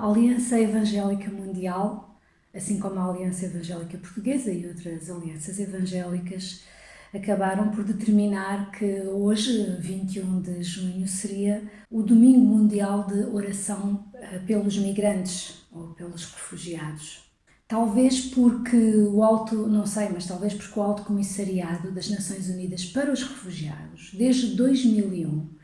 A Aliança Evangélica Mundial, assim como a Aliança Evangélica Portuguesa e outras alianças evangélicas, acabaram por determinar que hoje, 21 de junho, seria o Domingo Mundial de Oração pelos Migrantes ou pelos Refugiados. Talvez porque não sei, mas talvez porque o Alto Comissariado das Nações Unidas para os Refugiados, desde 2001,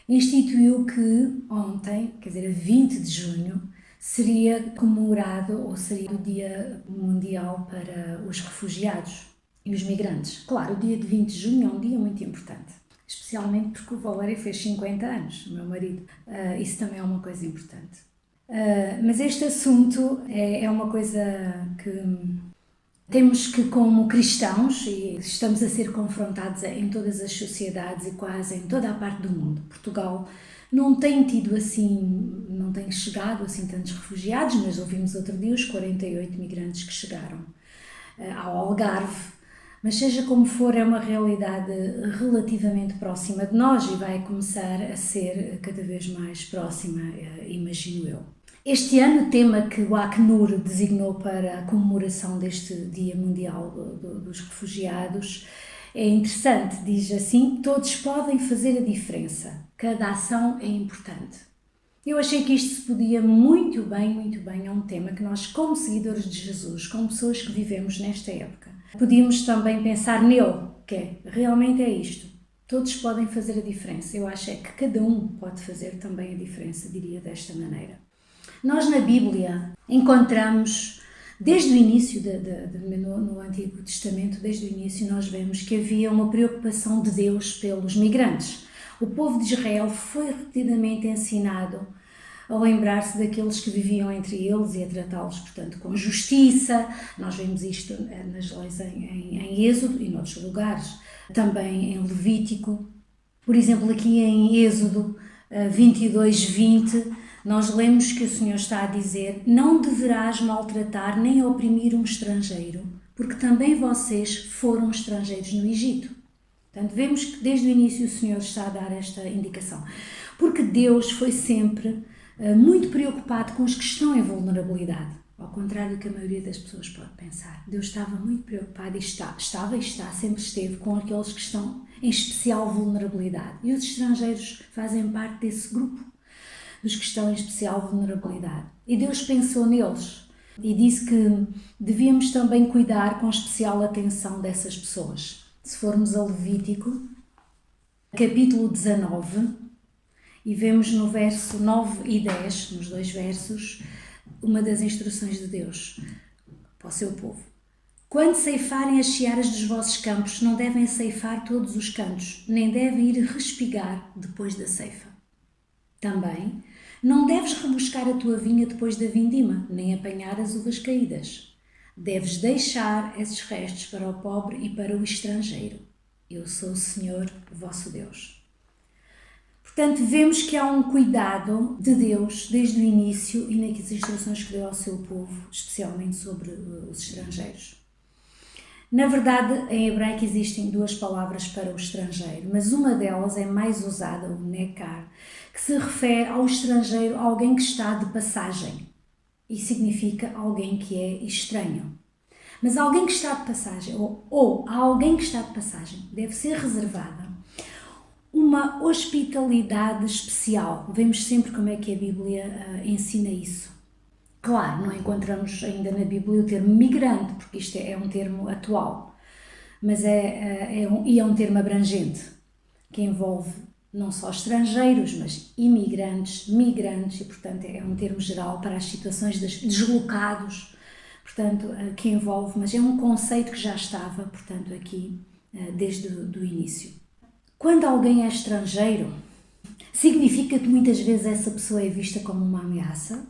instituiu que ontem, quer dizer, a 20 de junho, seria comemorado ou seria o Dia Mundial para os Refugiados e os Migrantes. Claro, o dia de 20 de junho é um dia muito importante, especialmente porque o Valério fez 50 anos, o meu marido. Isso também é uma coisa importante. Mas este assunto é uma coisa que temos que, como cristãos, e estamos a ser confrontados em todas as sociedades e quase em toda a parte do mundo. Portugal não tem tido assim, não tem chegado assim tantos refugiados, mas ouvimos outro dia os 48 migrantes que chegaram ao Algarve. Mas seja como for, é uma realidade relativamente próxima de nós e vai começar a ser cada vez mais próxima, imagino eu. Este ano, o tema que o Acnur designou para a comemoração deste Dia Mundial dos Refugiados é interessante. Diz assim: todos podem fazer a diferença, cada ação é importante. Eu achei que isto se podia muito bem a um tema que nós, como seguidores de Jesus, como pessoas que vivemos nesta época, podíamos também pensar nele, que realmente é isto. Todos podem fazer a diferença. Eu acho que cada um pode fazer também a diferença, diria desta maneira. Nós na Bíblia encontramos, desde o início, no Antigo Testamento, desde o início nós vemos que havia uma preocupação de Deus pelos migrantes. O povo de Israel foi repetidamente ensinado a lembrar-se daqueles que viviam entre eles e a tratá-los, portanto, com justiça. Nós vemos isto nas leis em Êxodo e noutros lugares, também em Levítico. Por exemplo, aqui em Êxodo 22:20, nós lemos que o Senhor está a dizer: não deverás maltratar nem oprimir um estrangeiro, porque também vocês foram estrangeiros no Egito. Portanto, vemos que desde o início o Senhor está a dar esta indicação. Porque Deus foi sempre muito preocupado com os que estão em vulnerabilidade. Ao contrário do que a maioria das pessoas pode pensar. Deus estava muito preocupado sempre esteve com aqueles que estão em especial vulnerabilidade. E os estrangeiros fazem parte desse grupo, dos que estão em especial vulnerabilidade. E Deus pensou neles e disse que devíamos também cuidar com especial atenção dessas pessoas. Se formos a Levítico, capítulo 19, e vemos no verso 9 e 10, nos dois versos, uma das instruções de Deus para o seu povo. Quando ceifarem as searas dos vossos campos, não devem ceifar todos os cantos, nem devem ir respigar depois da ceifa. Também, não deves rebuscar a tua vinha depois da vindima, nem apanhar as uvas caídas. Deves deixar esses restos para o pobre e para o estrangeiro. Eu sou o Senhor, vosso Deus. Portanto, vemos que há um cuidado de Deus desde o início e nas instruções que deu ao seu povo, especialmente sobre os estrangeiros. Na verdade, em hebraico existem duas palavras para o estrangeiro, mas uma delas é mais usada, o nekar, que se refere ao estrangeiro, a alguém que está de passagem, e significa alguém que é estranho. Mas alguém que está de passagem, ou a alguém que está de passagem, deve ser reservada uma hospitalidade especial. Vemos sempre como é que a Bíblia ensina isso. Claro, não encontramos ainda na Bíblia o termo migrante, porque isto é um termo atual, mas é um termo abrangente, que envolve não só estrangeiros, mas imigrantes, migrantes, e portanto é um termo geral para as situações dos deslocados, portanto, que envolve, mas é um conceito que já estava, portanto, aqui desde o início. Quando alguém é estrangeiro, significa que muitas vezes essa pessoa é vista como uma ameaça,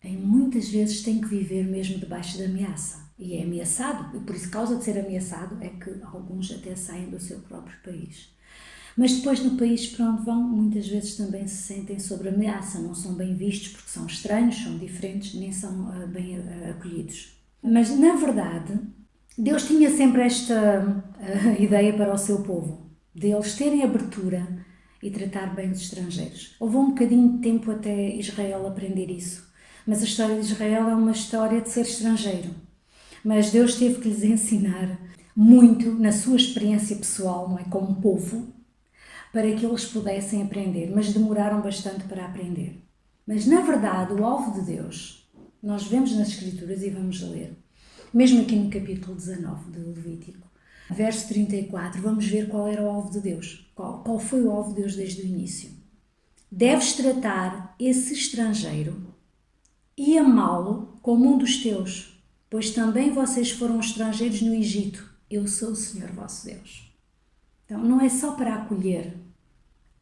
e muitas vezes tem que viver mesmo debaixo da ameaça. E é ameaçado, e por isso, causa de ser ameaçado, é que alguns até saem do seu próprio país. Mas depois no país para onde vão, muitas vezes também se sentem sob ameaça, não são bem vistos porque são estranhos, são diferentes, nem são bem acolhidos. Mas, na verdade, Deus tinha sempre esta ideia para o seu povo, de eles terem abertura e tratar bem os estrangeiros. Levou um bocadinho de tempo até Israel aprender isso. Mas a história de Israel é uma história de ser estrangeiro. Mas Deus teve que lhes ensinar muito na sua experiência pessoal, não é? Como povo, para que eles pudessem aprender, mas demoraram bastante para aprender. Mas, na verdade, o alvo de Deus, nós vemos nas Escrituras e vamos ler, mesmo aqui no capítulo 19 de Levítico, verso 34, vamos ver qual era o alvo de Deus, qual foi o alvo de Deus desde o início. Deves tratar esse estrangeiro e amá-lo como um dos teus, pois também vocês foram estrangeiros no Egito. Eu sou o Senhor vosso Deus. Então, não é só para acolher,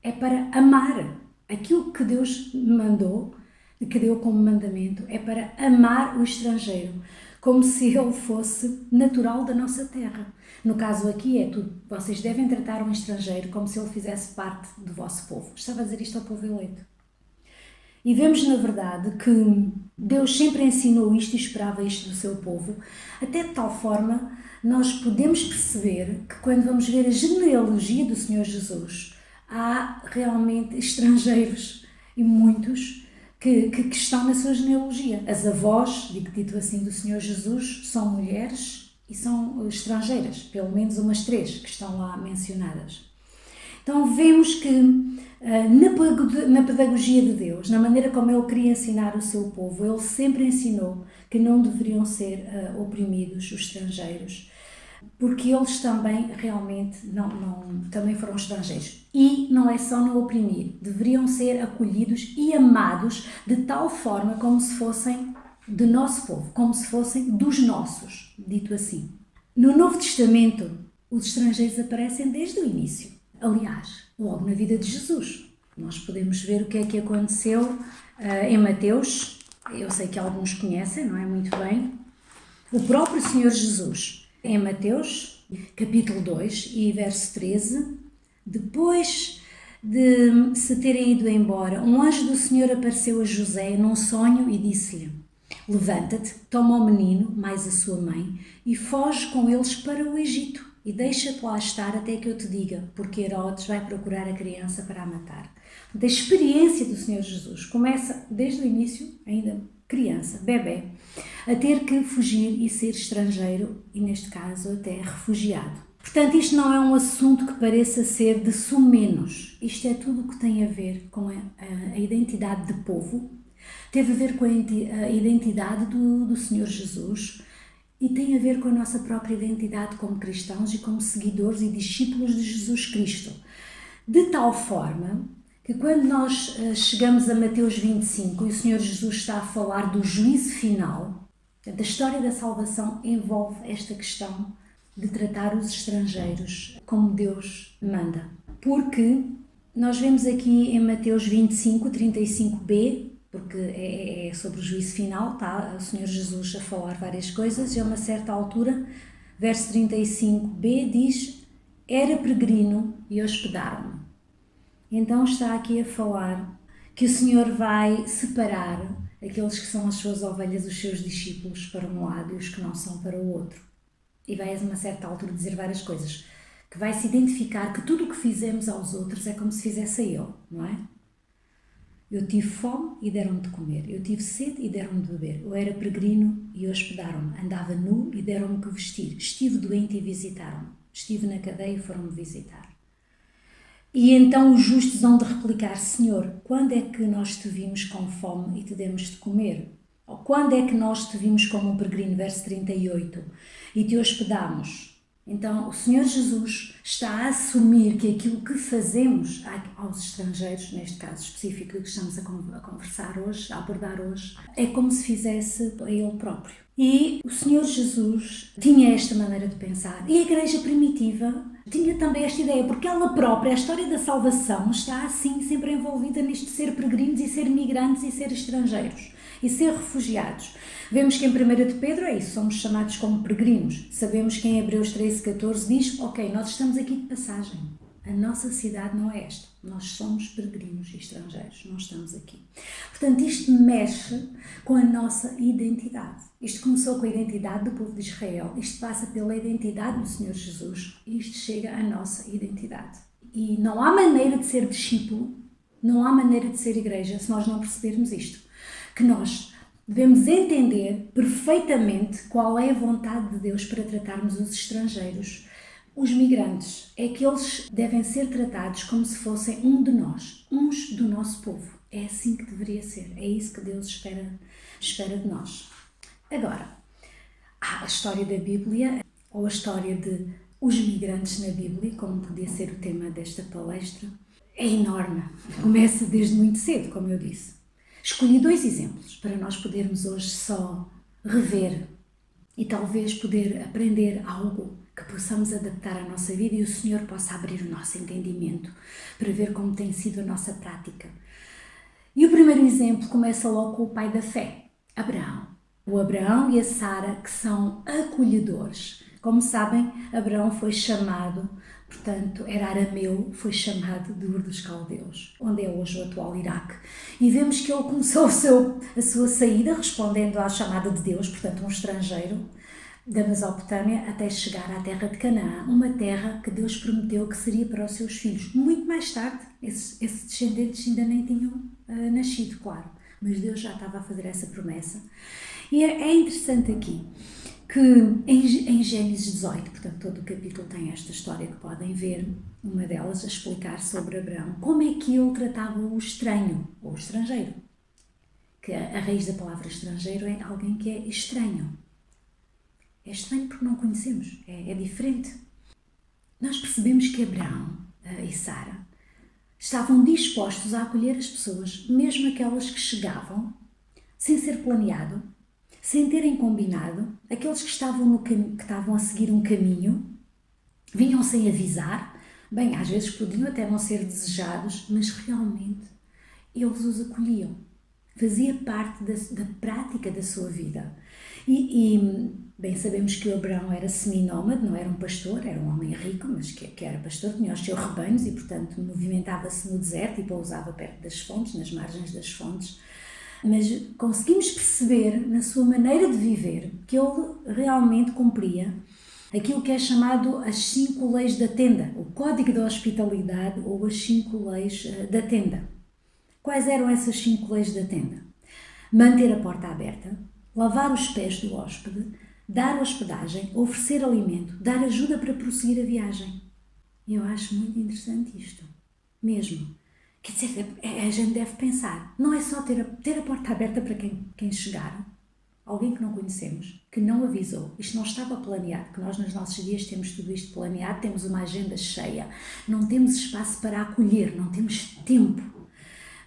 é para amar. Aquilo que Deus mandou, que deu como mandamento, é para amar o estrangeiro, como se ele fosse natural da nossa terra. No caso aqui é tudo. Vocês devem tratar um estrangeiro como se ele fizesse parte do vosso povo. Estava a dizer isto ao povo eleito. E vemos, na verdade, que Deus sempre ensinou isto e esperava isto do seu povo, até de tal forma nós podemos perceber que quando vamos ver a genealogia do Senhor Jesus, há realmente estrangeiros e muitos que estão na sua genealogia. As avós, dito assim, do Senhor Jesus são mulheres e são estrangeiras, pelo menos umas 3 que estão lá mencionadas. Então vemos que na pedagogia de Deus, na maneira como Ele queria ensinar o seu povo, Ele sempre ensinou que não deveriam ser oprimidos os estrangeiros, porque eles também realmente também foram estrangeiros. E não é só não oprimir, deveriam ser acolhidos e amados de tal forma como se fossem do nosso povo, como se fossem dos nossos, dito assim. No Novo Testamento, os estrangeiros aparecem desde o início. Aliás, logo na vida de Jesus. Nós podemos ver o que é que aconteceu em Mateus. Eu sei que alguns conhecem, não é? Muito bem. O próprio Senhor Jesus, em Mateus, capítulo 2 e verso 13, depois de se terem ido embora, um anjo do Senhor apareceu a José num sonho e disse-lhe: levanta-te, toma o menino, mais a sua mãe, e foge com eles para o Egito, e deixa-te lá estar até que eu te diga, porque Herodes vai procurar a criança para a matar. A experiência do Senhor Jesus começa desde o início, ainda criança, bebê, a ter que fugir e ser estrangeiro, e neste caso até refugiado. Portanto, isto não é um assunto que pareça ser de sumenos. Isto é tudo o que tem a ver com a identidade de povo, teve a ver com a identidade do Senhor Jesus e tem a ver com a nossa própria identidade como cristãos e como seguidores e discípulos de Jesus Cristo. De tal forma que quando nós chegamos a Mateus 25 e o Senhor Jesus está a falar do juízo final, da história da salvação envolve esta questão de tratar os estrangeiros como Deus manda. Porque nós vemos aqui em Mateus 25, 35b, porque é sobre o juízo final, está o Senhor Jesus a falar várias coisas, e a uma certa altura, verso 35b diz: era peregrino e hospedaram-me. Então está aqui a falar que o Senhor vai separar aqueles que são as suas ovelhas, os seus discípulos, para um lado e os que não são para o outro. E vai a uma certa altura dizer várias coisas, que vai se identificar que tudo o que fizemos aos outros é como se fizesse a Ele, não é? Eu tive fome e deram-me de comer, eu tive sede e deram-me de beber, eu era peregrino e hospedaram-me, andava nu e deram-me que vestir, estive doente e visitaram-me, estive na cadeia e foram-me visitar. E então os justos hão de replicar: Senhor, quando é que nós te vimos com fome e te demos de comer? Ou quando é que nós te vimos como um peregrino, verso 38, e te hospedamos? Então o Senhor Jesus está a assumir que aquilo que fazemos aos estrangeiros, neste caso específico que estamos a conversar hoje, a abordar hoje, é como se fizesse a Ele próprio. E o Senhor Jesus tinha esta maneira de pensar. E a igreja primitiva tinha também esta ideia, porque ela própria, a história da salvação, está assim sempre envolvida nisto de ser peregrinos e ser migrantes e ser estrangeiros e ser refugiados. Vemos que em 1 de Pedro é isso, somos chamados como peregrinos. Sabemos que em Hebreus 13:14 diz: ok, nós estamos aqui de passagem. A nossa cidade não é esta. Nós somos peregrinos e estrangeiros, não estamos aqui. Portanto, isto mexe com a nossa identidade. Isto começou com a identidade do povo de Israel, isto passa pela identidade do Senhor Jesus, e isto chega à nossa identidade. E não há maneira de ser discípulo, não há maneira de ser igreja se nós não percebermos isto. Que nós Devemos entender perfeitamente qual é a vontade de Deus para tratarmos os estrangeiros, os migrantes. É que eles devem ser tratados como se fossem um de nós, uns do nosso povo. É assim que deveria ser. É isso que Deus espera de nós. Agora, a história da Bíblia, ou a história de os migrantes na Bíblia, como podia ser o tema desta palestra, é enorme. Começa desde muito cedo, como eu disse. Escolhi 2 exemplos para nós podermos hoje só rever e talvez poder aprender algo que possamos adaptar à nossa vida e o Senhor possa abrir o nosso entendimento para ver como tem sido a nossa prática. E o primeiro exemplo começa logo com o pai da fé, Abraão. O Abraão e a Sara, que são acolhedores. Como sabem, Abraão foi chamado, portanto, era arameu, foi chamado de Ur dos Caldeus, onde é hoje o atual Iraque. E vemos que ele começou a sua saída respondendo à chamada de Deus, portanto, um estrangeiro da Mesopotâmia, até chegar à terra de Canaã, uma terra que Deus prometeu que seria para os seus filhos. Muito mais tarde, esses descendentes ainda nem tinham nascido, claro, mas Deus já estava a fazer essa promessa. E é interessante aqui que em Gênesis 18, portanto todo o capítulo tem esta história que podem ver, uma delas a explicar sobre Abraão, como é que ele tratava o estranho, ou o estrangeiro, que a raiz da palavra estrangeiro é alguém que é estranho. É estranho porque não conhecemos, é diferente. Nós percebemos que Abraão e Sara estavam dispostos a acolher as pessoas, mesmo aquelas que chegavam, sem ser planeado, sem terem combinado, aqueles que estavam a seguir um caminho, vinham sem avisar. Bem, às vezes podiam até não ser desejados, mas realmente eles os acolhiam. Fazia parte da prática da sua vida. Bem, sabemos que o Abraão era seminómade, não era um pastor, era um homem rico, mas que era pastor, tinha os seus rebanhos e, portanto, movimentava-se no deserto e pousava perto das fontes, nas margens das fontes. Mas conseguimos perceber, na sua maneira de viver, que ele realmente cumpria aquilo que é chamado as 5 leis da tenda, o código da hospitalidade ou as 5 leis da tenda. Quais eram essas 5 leis da tenda? Manter a porta aberta, lavar os pés do hóspede, dar hospedagem, oferecer alimento, dar ajuda para prosseguir a viagem. Eu acho muito interessante isto, mesmo. Quer dizer, a gente deve pensar, não é só ter a porta aberta para quem chegar, alguém que não conhecemos, que não avisou, isto não estava planeado, que nós nos nossos dias temos tudo isto planeado, temos uma agenda cheia, não temos espaço para acolher, não temos tempo.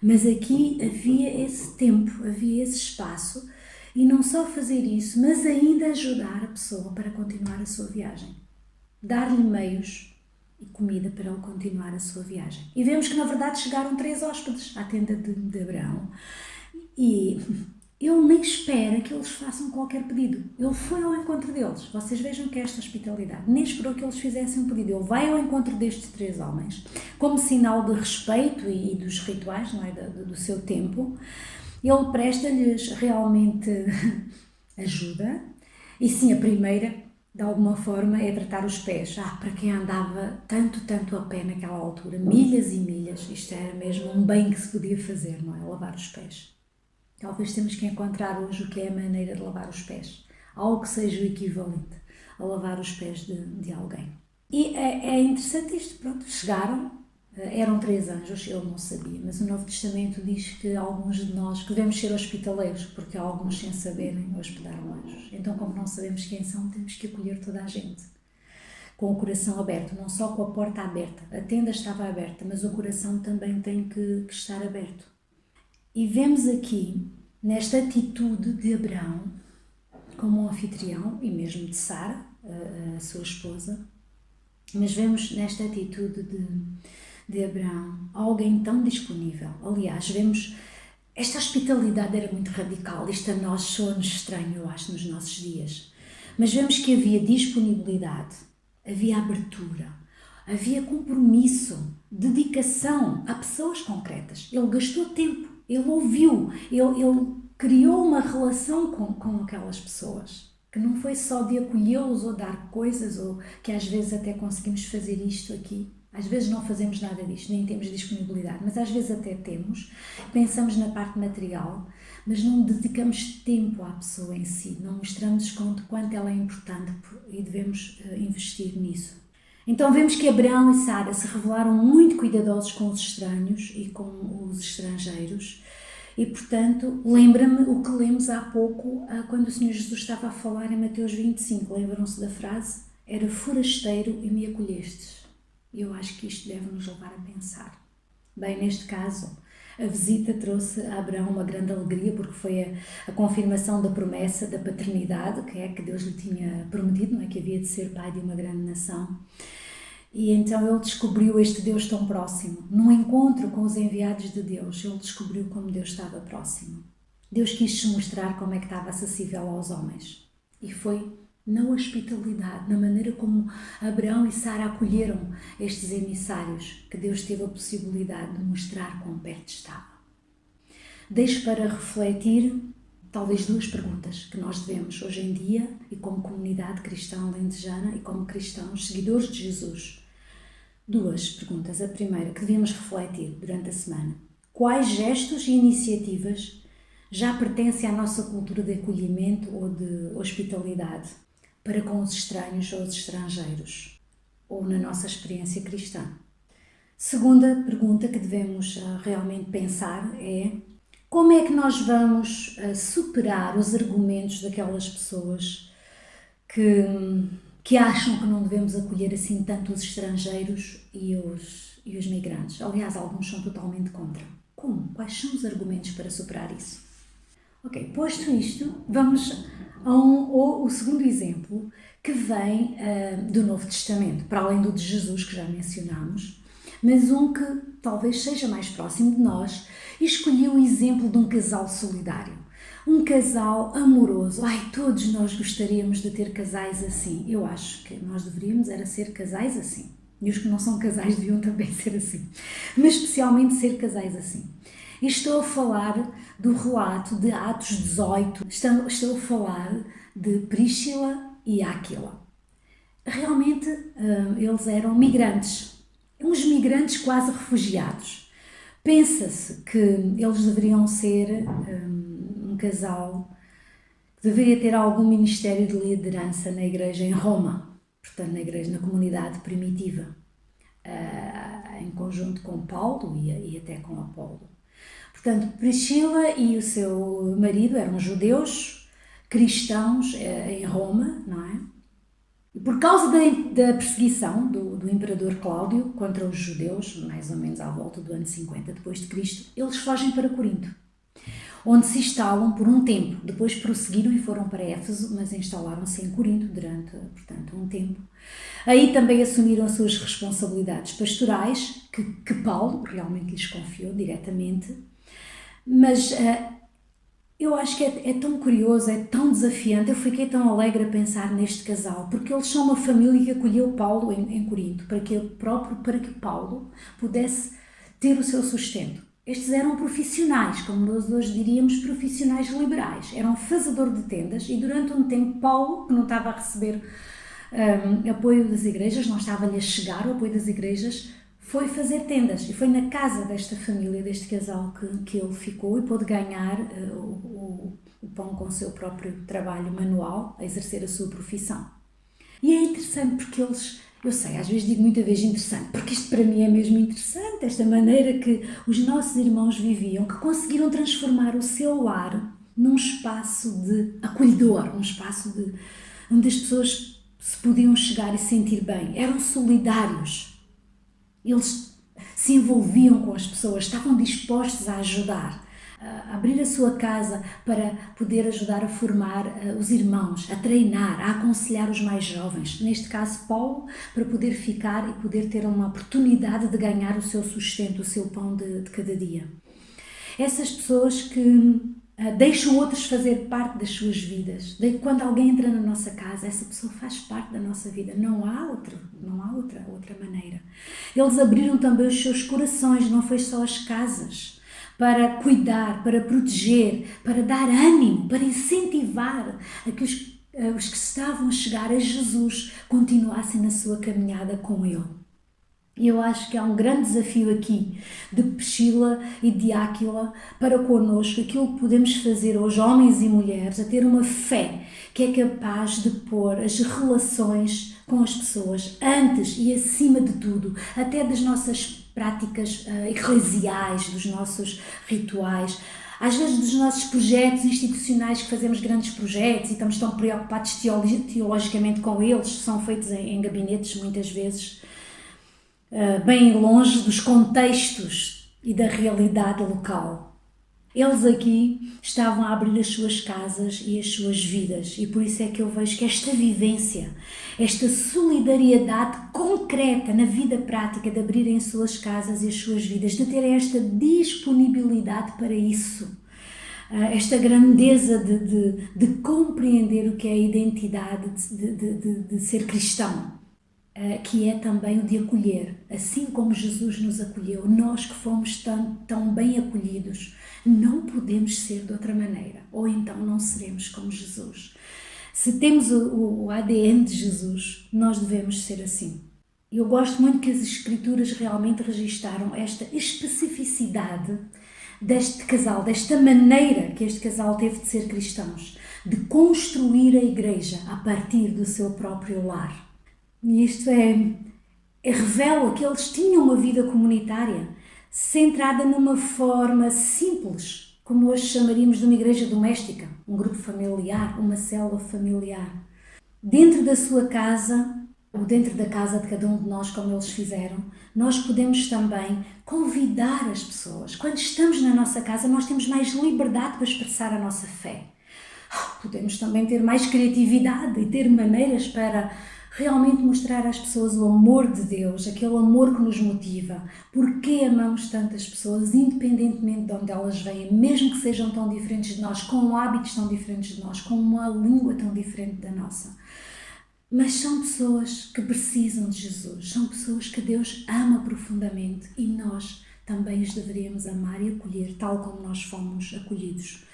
Mas aqui havia esse tempo, havia esse espaço, e não só fazer isso, mas ainda ajudar a pessoa para continuar a sua viagem. Dar-lhe meios e comida para ele continuar a sua viagem. E vemos que na verdade chegaram 3 hóspedes à tenda de Abraão. E ele nem espera que eles façam qualquer pedido. Ele foi ao encontro deles. Vocês vejam que é esta hospitalidade. Nem esperou que eles fizessem um pedido. Ele vai ao encontro destes 3 homens, como sinal de respeito e dos rituais, não é? do seu tempo. Ele presta-lhes realmente ajuda. E sim, a primeira, de alguma forma, é tratar os pés. Para quem andava tanto a pé naquela altura, milhas e milhas, isto era mesmo um bem que se podia fazer, não é? Lavar os pés. Talvez temos que encontrar hoje o que é a maneira de lavar os pés. Algo que seja o equivalente a lavar os pés de alguém. E é interessante isto, pronto, chegaram, eram 3 anjos, ele não sabia, mas o Novo Testamento diz que alguns de nós que devemos ser hospitaleiros, porque alguns sem saberem hospedaram anjos. Então, como não sabemos quem são, temos que acolher toda a gente. Com o coração aberto, não só com a porta aberta. A tenda estava aberta, mas o coração também tem que estar aberto. E vemos aqui, nesta atitude de Abraão, como um anfitrião, e mesmo de Sara, a sua esposa, mas vemos nesta atitude de Abraão alguém tão disponível. Aliás, vemos, esta hospitalidade era muito radical, isto a nós soa-nos estranho, eu acho, nos nossos dias. Mas vemos que havia disponibilidade, havia abertura, havia compromisso, dedicação a pessoas concretas. Ele gastou tempo. Ele ouviu, ele criou uma relação com aquelas pessoas, que não foi só de acolhê-los ou dar coisas, ou que às vezes até conseguimos fazer isto aqui, Às vezes não fazemos nada disto, nem temos disponibilidade, mas às vezes até temos. Pensamos na parte material, mas não dedicamos tempo à pessoa em si, não mostramos quanto ela é importante e devemos investir nisso. Então vemos que Abraão e Sara se revelaram muito cuidadosos com os estranhos e com os estrangeiros. E, portanto, lembra-me o que lemos há pouco, quando o Senhor Jesus estava a falar em Mateus 25. Lembram-se da frase? Era forasteiro e me acolhestes. E eu acho que isto deve nos levar a pensar. Bem, neste caso, a visita trouxe a Abraão uma grande alegria, porque foi a confirmação da promessa da paternidade, que Deus lhe tinha prometido, não é? Que havia de ser pai de uma grande nação. E então ele descobriu este Deus tão próximo. Num encontro com os enviados de Deus, ele descobriu como Deus estava próximo. Deus quis-se mostrar como é que estava acessível aos homens. E foi na hospitalidade, na maneira como Abraão e Sara acolheram estes emissários, que Deus teve a possibilidade de mostrar quão perto estava. Deixo para refletir talvez duas perguntas que nós devemos hoje em dia, e como comunidade cristã alentejana e como cristãos seguidores de Jesus. Duas perguntas. A primeira, que devemos refletir durante a semana. Quais gestos e iniciativas já pertencem à nossa cultura de acolhimento ou de hospitalidade para com os estranhos ou os estrangeiros, ou na nossa experiência cristã? Segunda pergunta que devemos realmente pensar é: como é que nós vamos superar os argumentos daquelas pessoas que acham que não devemos acolher assim tanto os estrangeiros e os migrantes? Aliás, alguns são totalmente contra. Como? Quais são os argumentos para superar isso? Ok, posto isto, vamos ao segundo exemplo, que vem do Novo Testamento, para além do de Jesus, que já mencionámos, mas um que talvez seja mais próximo de nós, e escolhi o exemplo de um casal solidário. Um casal amoroso. Ai, todos nós gostaríamos de ter casais assim. Eu acho que nós deveríamos era ser casais assim. E os que não são casais deviam também ser assim. Mas especialmente ser casais assim. E estou a falar do relato de Atos 18. Estou a falar de Príscila e Áquila. Realmente, eles eram migrantes. Uns migrantes quase refugiados. Pensa-se que eles deveriam ser um casal que deveria ter algum ministério de liderança na igreja em Roma, portanto na igreja, na comunidade primitiva, em conjunto com Paulo e até com Apolo. Portanto, Priscila e o seu marido eram judeus, cristãos em Roma, não é? E por causa da perseguição do imperador Cláudio contra os judeus, mais ou menos à volta do ano 50 depois de Cristo, eles fogem para Corinto, onde se instalam por um tempo. Depois prosseguiram e foram para Éfeso, mas instalaram-se em Corinto durante, portanto, um tempo. Aí também assumiram as suas responsabilidades pastorais, que Paulo realmente lhes confiou diretamente. Mas eu acho que é tão curioso, é tão desafiante. Eu fiquei tão alegre a pensar neste casal, porque eles são uma família que acolheu Paulo em Corinto, para que Paulo pudesse ter o seu sustento. Estes eram profissionais, como nós hoje diríamos, profissionais liberais. Eram fazedor de tendas e durante um tempo Paulo, que não estava a receber apoio das igrejas, não estava-lhe a chegar o apoio das igrejas, foi fazer tendas e foi na casa desta família, deste casal que ele ficou e pôde ganhar o pão com o seu próprio trabalho manual, a exercer a sua profissão. E é interessante porque eles, eu sei, às vezes digo muita vez interessante, porque isto para mim é mesmo interessante, esta maneira que os nossos irmãos viviam, que conseguiram transformar o seu lar num espaço de acolhedor, um espaço onde as pessoas se podiam chegar e sentir bem, eram solidários. Eles se envolviam com as pessoas, estavam dispostos a ajudar, a abrir a sua casa para poder ajudar a formar os irmãos, a treinar, a aconselhar os mais jovens. Neste caso, Paulo, para poder ficar e poder ter uma oportunidade de ganhar o seu sustento, o seu pão de cada dia. Essas pessoas que deixam outros fazer parte das suas vidas. Quando alguém entra na nossa casa, essa pessoa faz parte da nossa vida. Não há outra maneira. Eles abriram também os seus corações, não foi só as casas, para cuidar, para proteger, para dar ânimo, para incentivar a que os que estavam a chegar a Jesus continuassem na sua caminhada com Ele. E eu acho que há um grande desafio aqui de Priscila e de Áquila para connosco, aquilo que podemos fazer hoje, homens e mulheres, a ter uma fé que é capaz de pôr as relações com as pessoas antes e acima de tudo, até das nossas práticas eclesiais, dos nossos rituais, às vezes dos nossos projetos institucionais, que fazemos grandes projetos e estamos tão preocupados teologicamente com eles, são feitos em gabinetes muitas vezes, bem longe dos contextos e da realidade local. Eles aqui estavam a abrir as suas casas e as suas vidas, e por isso é que eu vejo que esta vivência, esta solidariedade concreta na vida prática de abrirem as suas casas e as suas vidas, de terem esta disponibilidade para isso, esta grandeza de compreender o que é a identidade de ser cristão, que é também o de acolher, assim como Jesus nos acolheu, nós que fomos tão bem acolhidos, não podemos ser de outra maneira, ou então não seremos como Jesus. Se temos o ADN de Jesus, nós devemos ser assim. Eu gosto muito que as Escrituras realmente registaram esta especificidade deste casal, desta maneira que este casal teve de ser cristãos, de construir a igreja a partir do seu próprio lar. E isto revela que eles tinham uma vida comunitária centrada numa forma simples, como hoje chamaríamos de uma igreja doméstica, um grupo familiar, uma célula familiar. Dentro da sua casa, ou dentro da casa de cada um de nós, como eles fizeram, nós podemos também convidar as pessoas. Quando estamos na nossa casa, nós temos mais liberdade para expressar a nossa fé. Podemos também ter mais criatividade e ter maneiras para realmente mostrar às pessoas o amor de Deus, aquele amor que nos motiva. Porque amamos tantas pessoas, independentemente de onde elas vêm, mesmo que sejam tão diferentes de nós, com hábitos tão diferentes de nós, com uma língua tão diferente da nossa. Mas são pessoas que precisam de Jesus, são pessoas que Deus ama profundamente e nós também os deveríamos amar e acolher, tal como nós fomos acolhidos.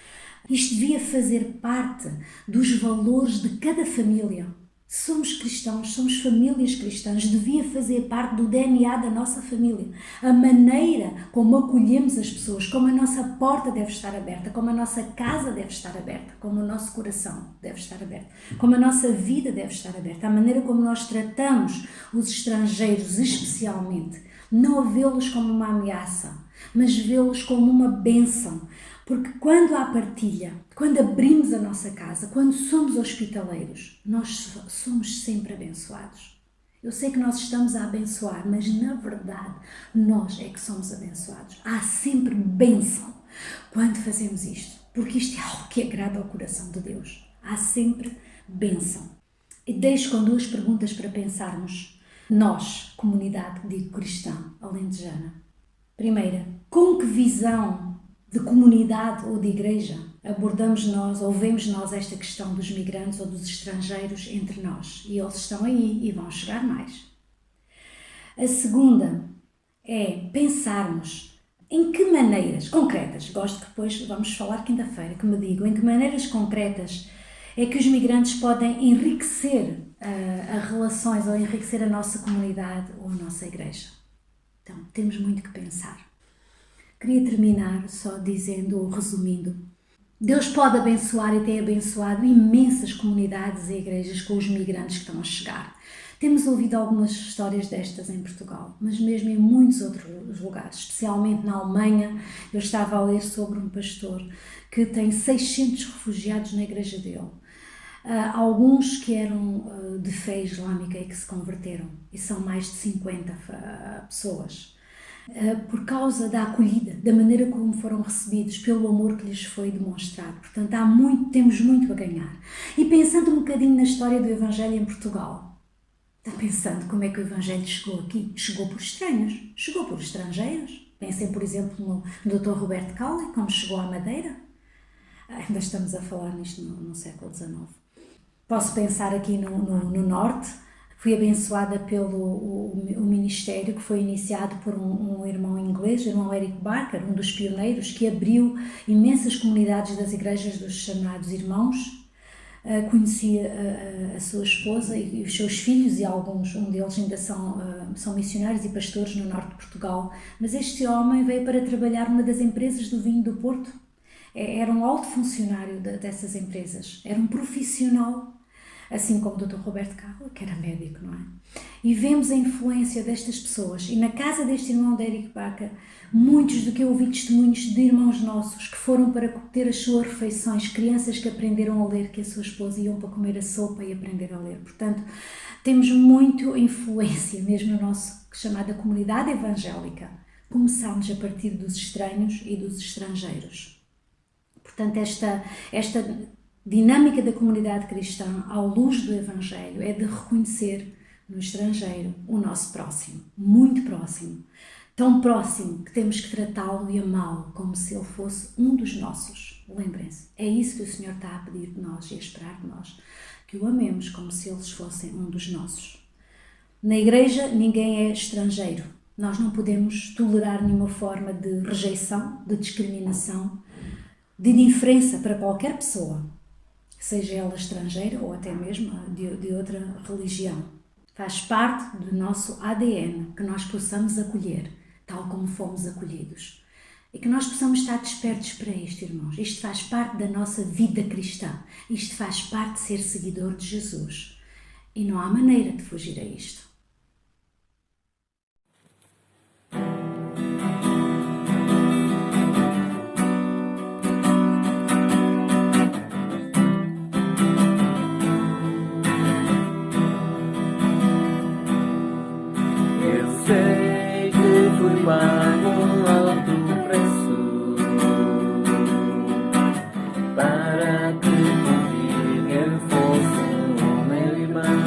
Isto devia fazer parte dos valores de cada família. Somos cristãos, somos famílias cristãs, devia fazer parte do DNA da nossa família. A maneira como acolhemos as pessoas, como a nossa porta deve estar aberta, como a nossa casa deve estar aberta, como o nosso coração deve estar aberto, como a nossa vida deve estar aberta, a maneira como nós tratamos os estrangeiros especialmente, não vê-los como uma ameaça, mas vê-los como uma bênção. Porque quando há partilha, quando abrimos a nossa casa, quando somos hospitaleiros, nós somos sempre abençoados. Eu sei que nós estamos a abençoar, mas na verdade nós é que somos abençoados. Há sempre bênção quando fazemos isto, porque isto é algo que agrada ao coração de Deus. Há sempre bênção. E deixo com duas perguntas para pensarmos. Nós, comunidade, digo cristã, alentejana. Primeira, com que visão de comunidade ou de igreja abordamos nós ou vemos nós esta questão dos migrantes ou dos estrangeiros entre nós? E eles estão aí e vão chegar mais. A segunda é pensarmos em que maneiras concretas, gosto que depois vamos falar quinta-feira, que me digam em que maneiras concretas é que os migrantes podem enriquecer as relações ou enriquecer a nossa comunidade ou a nossa igreja. Então, temos muito que pensar. Queria terminar só dizendo ou resumindo. Deus pode abençoar e tem abençoado imensas comunidades e igrejas com os migrantes que estão a chegar. Temos ouvido algumas histórias destas em Portugal, mas mesmo em muitos outros lugares, especialmente na Alemanha. Eu estava a ler sobre um pastor que tem 600 refugiados na igreja dele. Alguns que eram de fé islâmica e que se converteram, e são mais de 50 pessoas. Por causa da acolhida, da maneira como foram recebidos, pelo amor que lhes foi demonstrado. Portanto, temos muito a ganhar. E pensando um bocadinho na história do Evangelho em Portugal, está pensando como é que o Evangelho chegou aqui? Chegou por estranhos, chegou por estrangeiros. Pensem, por exemplo, no Dr. Roberto Caule, como chegou à Madeira. Ainda estamos a falar nisto no século XIX. Posso pensar aqui no Norte. Fui abençoada pelo o ministério que foi iniciado por um irmão inglês, o irmão Eric Barker, um dos pioneiros, que abriu imensas comunidades das igrejas dos chamados irmãos conheci a sua esposa e os seus filhos, e um deles ainda são missionários e pastores no norte de Portugal, mas este homem veio para trabalhar numa das empresas do vinho do Porto. Era um alto funcionário dessas empresas, era um profissional, assim como o Dr. Roberto Carla, que era médico, não é? E vemos a influência destas pessoas. E na casa deste irmão de Érico Baca, muitos do que eu ouvi testemunhos de irmãos nossos que foram para ter as suas refeições, crianças que aprenderam a ler, que a sua esposa iam para comer a sopa e aprender a ler. Portanto, temos muito influência mesmo na nossa chamada comunidade evangélica. Começámos a partir dos estranhos e dos estrangeiros. Portanto, esta dinâmica da comunidade cristã, à luz do Evangelho, é de reconhecer no estrangeiro o nosso próximo, muito próximo, tão próximo que temos que tratá-lo e amá-lo como se ele fosse um dos nossos. Lembrem-se, é isso que o Senhor está a pedir de nós e a esperar de nós, que o amemos como se eles fossem um dos nossos. Na igreja ninguém é estrangeiro, nós não podemos tolerar nenhuma forma de rejeição, de discriminação, de indiferença para qualquer pessoa, seja ela estrangeira ou até mesmo de outra religião. Faz parte do nosso ADN que nós possamos acolher, tal como fomos acolhidos. E que nós possamos estar despertos para isto, irmãos. Isto faz parte da nossa vida cristã. Isto faz parte de ser seguidor de Jesus. E não há maneira de fugir a isto. Sei que fui pago um alto preço para que contigo fosse o meu irmão.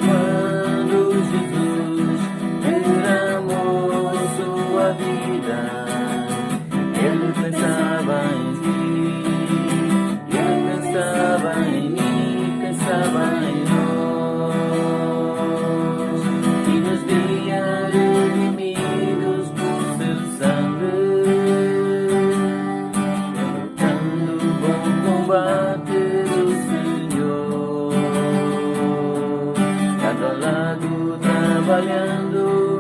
Quando Jesus derramou sua vida, Ele pensava em ti, Ele pensava em mim, pensava em nós. Trabalhando